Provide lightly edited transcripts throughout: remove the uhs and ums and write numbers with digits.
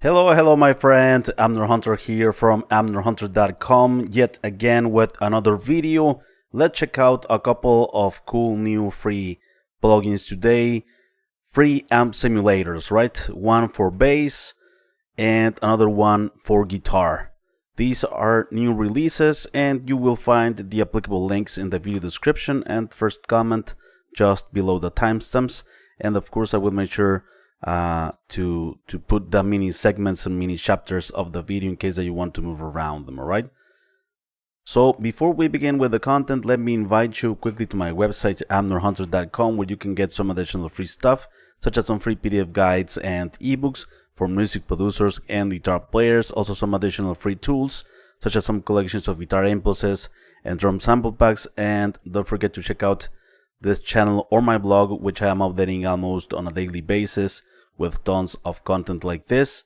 Hello, my friend. Amner Hunter here from amnerhunter.com yet again with another video. Let's check out a couple of cool new free plugins today. Free amp simulators, right? One for bass and another one for guitar. These are new releases and you will find the applicable links in the video description and first comment just below the timestamps. And of course I will make sure to put the mini segments and mini chapters of the video in case that you want to move around them. All right, so before we begin with the content, let me invite you quickly to my website amnerhunter.com, where you can get some additional free stuff such as some free PDF guides and ebooks for music producers and guitar players, also some additional free tools such as some collections of guitar impulses and drum sample packs. And don't forget to check out this channel or my blog, which I am updating almost on a daily basis with tons of content like this,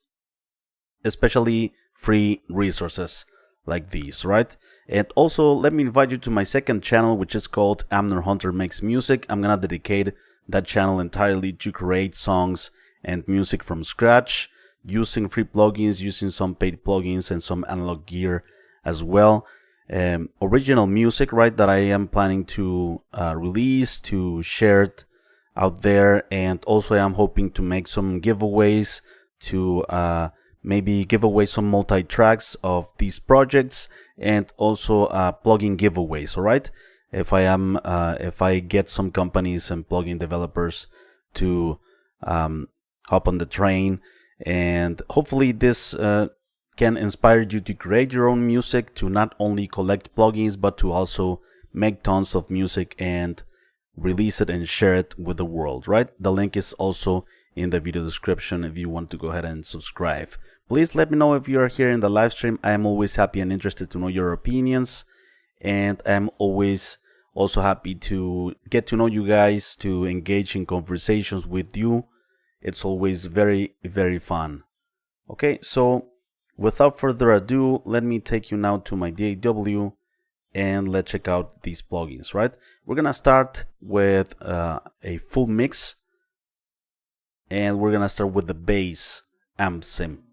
especially free resources like these, right? And also let me invite you to my second channel, which is called Amner Hunter Makes Music. I'm gonna dedicate that channel entirely to create songs and music from scratch using free plugins, using some paid plugins and some analog gear as well. Original music, right, that I am planning to release, to share it out there. And also I am hoping to make some giveaways, to maybe give away some multi-tracks of these projects, and also plugin giveaways. All right, if I get some companies and plugin developers to hop on the train, and hopefully this can inspire you to create your own music, to not only collect plugins but to also make tons of music and release it and share it with the world, right? The link is also in the video description if you want to go ahead and subscribe. Please let me know if you are here in the live stream. I am always happy and interested to know your opinions, and I'm always also happy to get to know you guys, to engage in conversations with you. It's always very, very fun. Okay, so without further ado, let me take you now to my DAW and let's check out these plugins, right? We're gonna start with a full mix, and we're gonna start with the bass amp sim.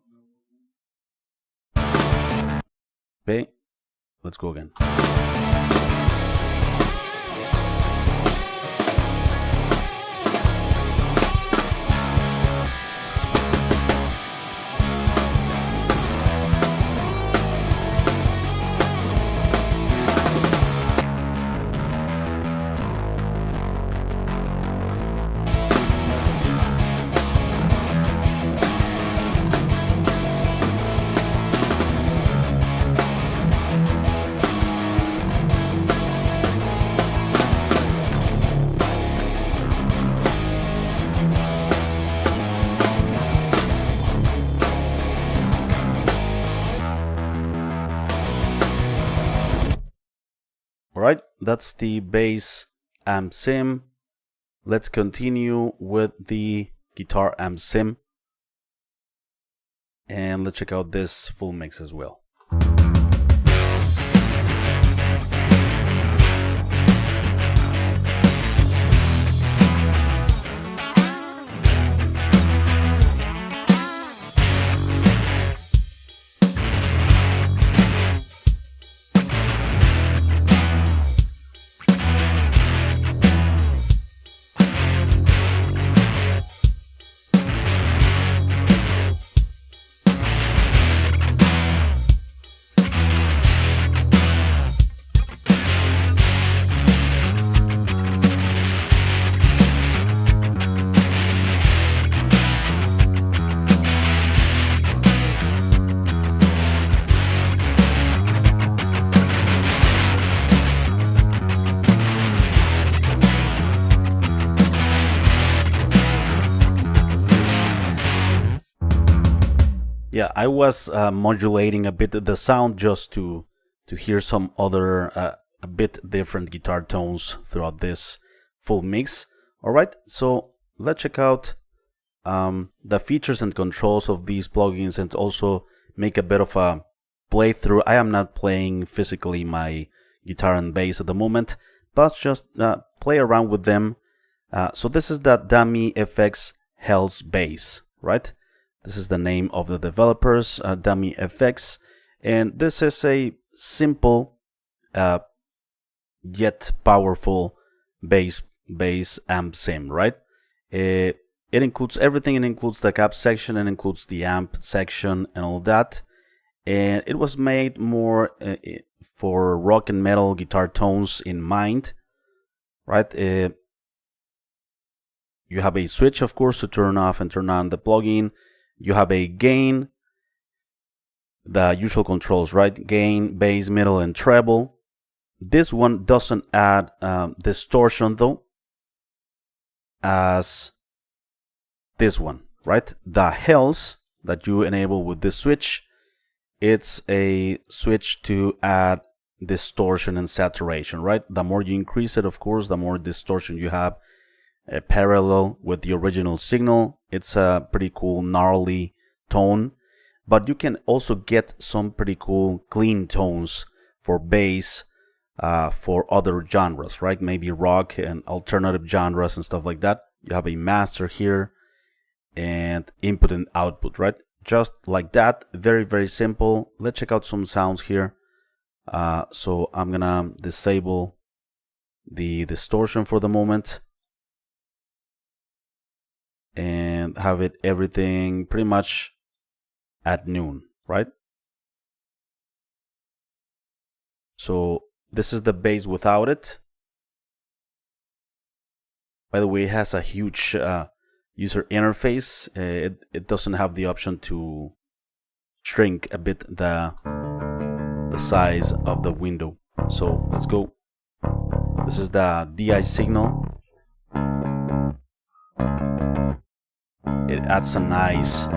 Okay, let's go again. Alright, that's the bass amp sim. Let's continue with the guitar amp sim, and let's check out this full mix as well. Yeah, I was modulating a bit the sound just to hear some other a bit different guitar tones throughout this full mix. All right, so let's check out the features and controls of these plugins and also make a bit of a playthrough. I am not playing physically my guitar and bass at the moment, but just play around with them. So this is the DamyFx HellsBass, right? This is the name of the developers, DamyFx, and this is a simple yet powerful bass amp sim, right? It includes everything. It includes the cab section, it includes the amp section and all that, and it was made more for rock and metal guitar tones in mind, right? You have a switch, of course, to turn off and turn on the plugin. You have a gain, the usual controls, right? Gain, bass, middle, and treble. This one doesn't add distortion though, as this one, right? The Hells that you enable with this switch, it's a switch to add distortion and saturation, right? The more you increase it, of course, the more distortion you have. Parallel with the original signal. It's a pretty cool gnarly tone, but you can also get some pretty cool clean tones for bass for other genres, right? Maybe rock and alternative genres and stuff like that. You have a master here and input and output, right? Just like that. Very, very simple. Let's check out some sounds here. So I'm gonna disable the distortion for the moment and have it everything pretty much at noon, right? So this is the bass without it. By the way, it has a huge user interface. It doesn't have the option to shrink a bit the size of the window. So let's go. This is the DI signal. It adds a nice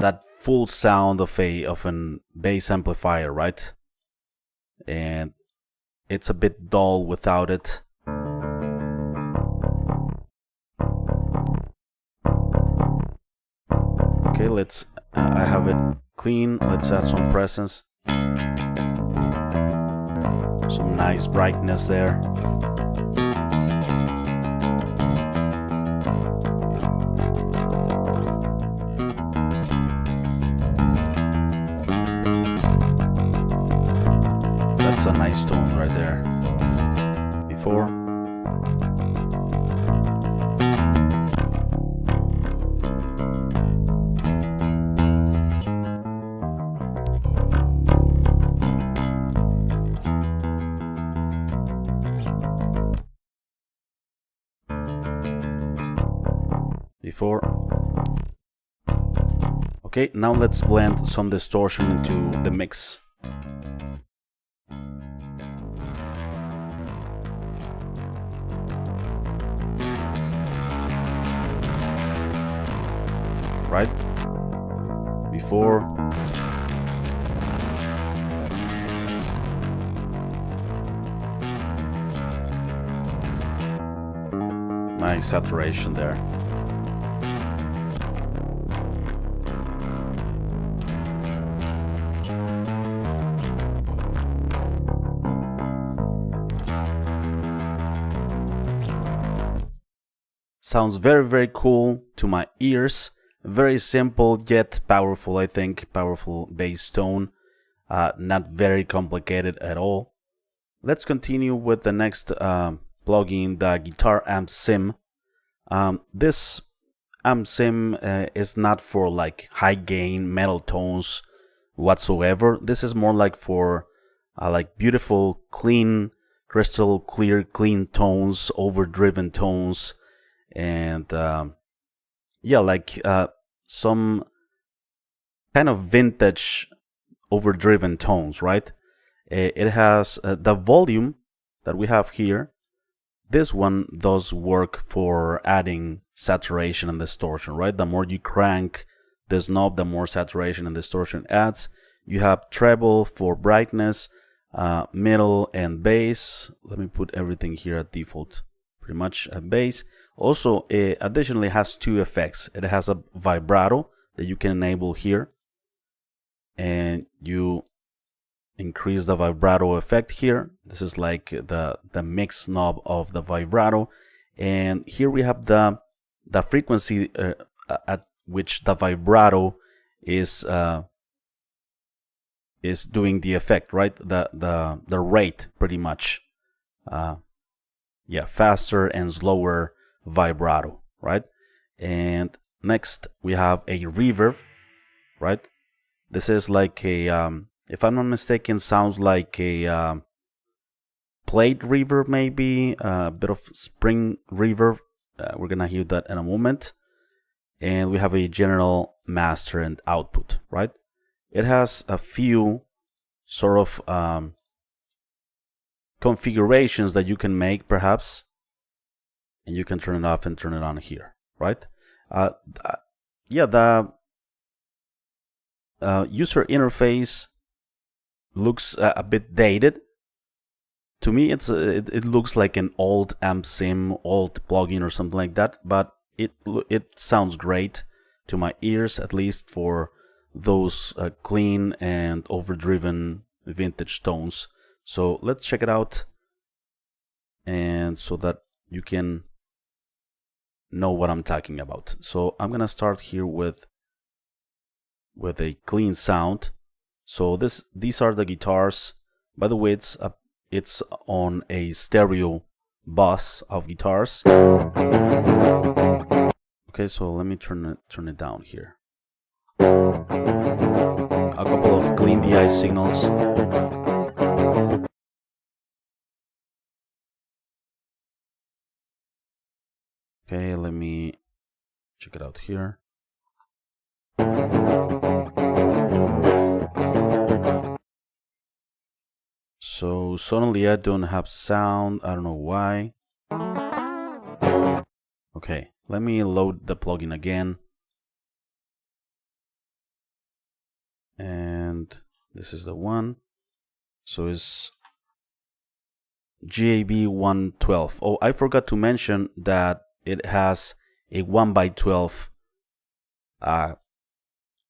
that full sound of an bass amplifier, right? And it's a bit dull without it. Okay, let's I have it clean. Let's add some presence, some nice brightness there. That's a nice tone right there. Before. Okay, now let's blend some distortion into the mix. Right? Before. Nice saturation there. Sounds very, very cool to my ears. Very simple yet powerful, I think. Powerful bass tone. Not very complicated at all. Let's continue with the next plugin, the Guitar Amp Sim. This amp sim is not for like high gain metal tones whatsoever. This is more like for like beautiful, clean, crystal clear, clean tones, overdriven tones, and yeah, like some kind of vintage overdriven tones, right? It has the volume that we have here. This one does work for adding saturation and distortion, right? The more you crank this knob, the more saturation and distortion adds. You have treble for brightness, middle and bass. Let me put everything here at default, pretty much at bass. Also, it additionally has two effects. It has a vibrato that you can enable here, and you increase the vibrato effect here. This is like the mix knob of the vibrato, And here we have the frequency at which the vibrato is doing the effect, right? The rate, pretty much. Yeah, faster and slower vibrato, right? And next we have a reverb, right? This is like a, if I'm not mistaken, sounds like a plate reverb, maybe a bit of spring reverb. We're gonna hear that in a moment. And we have a general master and output, right? It has a few sort of configurations that you can make, perhaps, and you can turn it off and turn it on here, right? Yeah, the user interface looks a bit dated. To me, it looks like an old amp sim, old plugin or something like that, but it sounds great to my ears, at least for those clean and overdriven vintage tones. So let's check it out, and so that you can know what I'm talking about. So I'm gonna start here with a clean sound. So these are the guitars. By the way, it's on a stereo bus of guitars. Okay, so let me turn it down here. A couple of clean DI signals. Okay, let me check it out here. So suddenly I don't have sound. I don't know why. Okay, let me load the plugin again. And this is the one. So it's GAB 112. Oh, I forgot to mention that it has a 1x12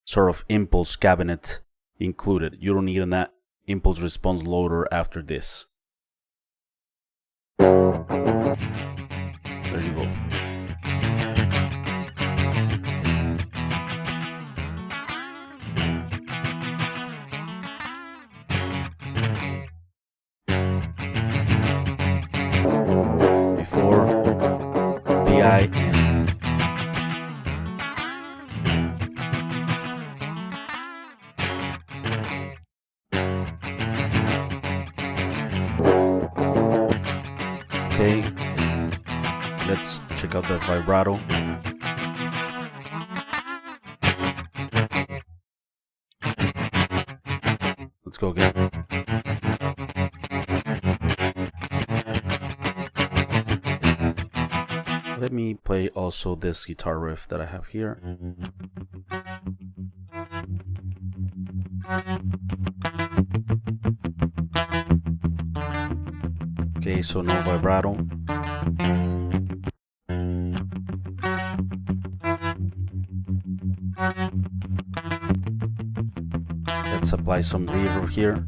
sort of impulse cabinet included. You don't need an impulse response loader after this. There you go. Before VI and okay, let's check out the vibrato. Let's go again. Let me play also this guitar riff that I have here. Okay, so no vibrato. Let's apply some reverb here.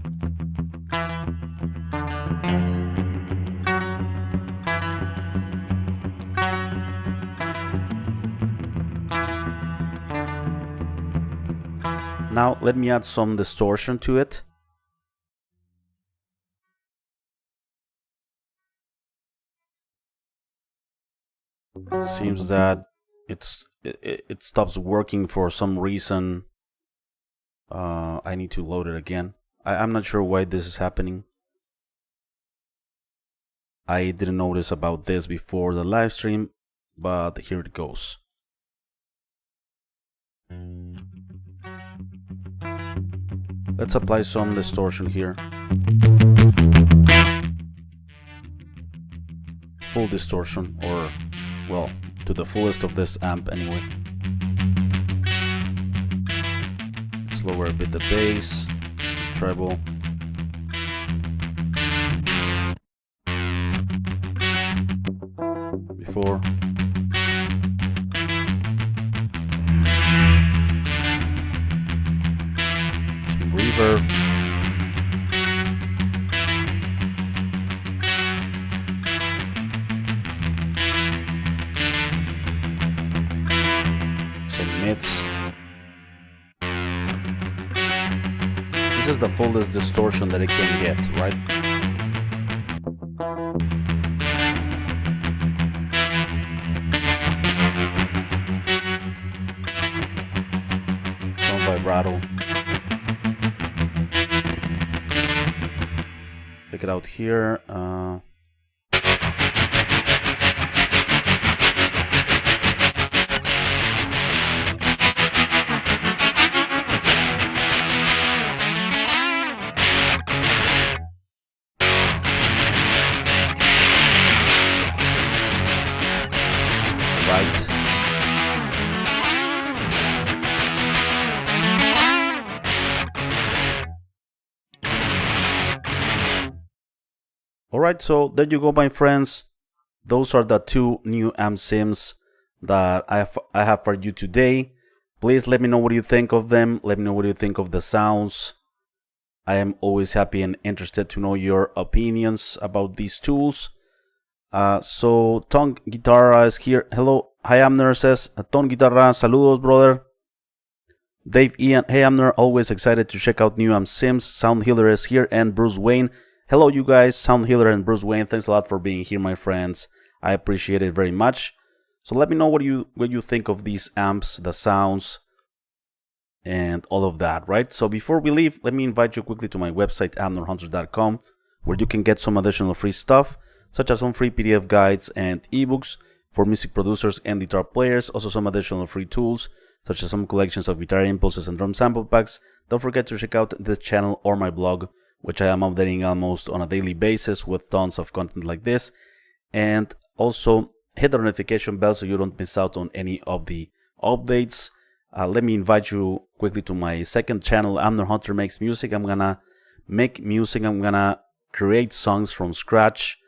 Now let me add some distortion to it. It seems that it stops working for some reason. I need to load it again. I'm not sure why this is happening. I didn't notice about this before the live stream, but here it goes. Let's apply some distortion here. Full distortion, or, well, to the fullest of this amp anyway. Let's lower a bit the bass, treble. Before. Some reverb. mids. This is the fullest distortion that it can get, right? Some vibrato. Pick it out here. Right. Alright, so there you go, my friends. Those are the two new amp sims that I have for you today. Please let me know what you think of them. Let me know what you think of the sounds. I am always happy and interested to know your opinions about these tools. So Ton Guitarra is here. Hello, hi Amner says. Ton Guitarra, saludos brother. Dave Ian, hey Amner, always excited to check out new amp sims. Sound Healer is here, and Bruce Wayne. Hello you guys, Sound Healer and Bruce Wayne. Thanks a lot for being here, my friends. I appreciate it very much. So let me know what you think of these amps, the sounds, and all of that, right? So before we leave, let me invite you quickly to my website, amnorhunter.com, where you can get some additional free stuff, such as some free PDF guides and ebooks for music producers and guitar players. Also some additional free tools, such as some collections of guitar impulses and drum sample packs. Don't forget to check out this channel or my blog, which I am updating almost on a daily basis with tons of content like this. And also hit the notification bell so you don't miss out on any of the updates. Let me invite you quickly to my second channel, Amner Hunter Makes Music. I'm gonna make music, I'm gonna create songs from scratch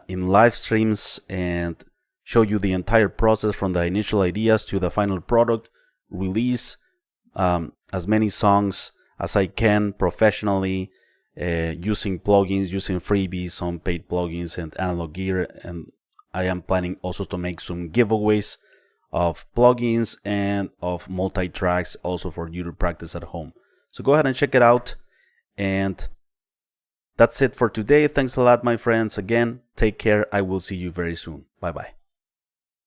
in live streams and show you the entire process from the initial ideas to the final product, release as many songs as I can professionally, using plugins, using freebies, some paid plugins and analog gear. And I am planning also to make some giveaways of plugins and of multi-tracks also for you to practice at home. So go ahead and check it out. And that's it for today. Thanks a lot, my friends. Again, take care. I will see you very soon. Bye bye.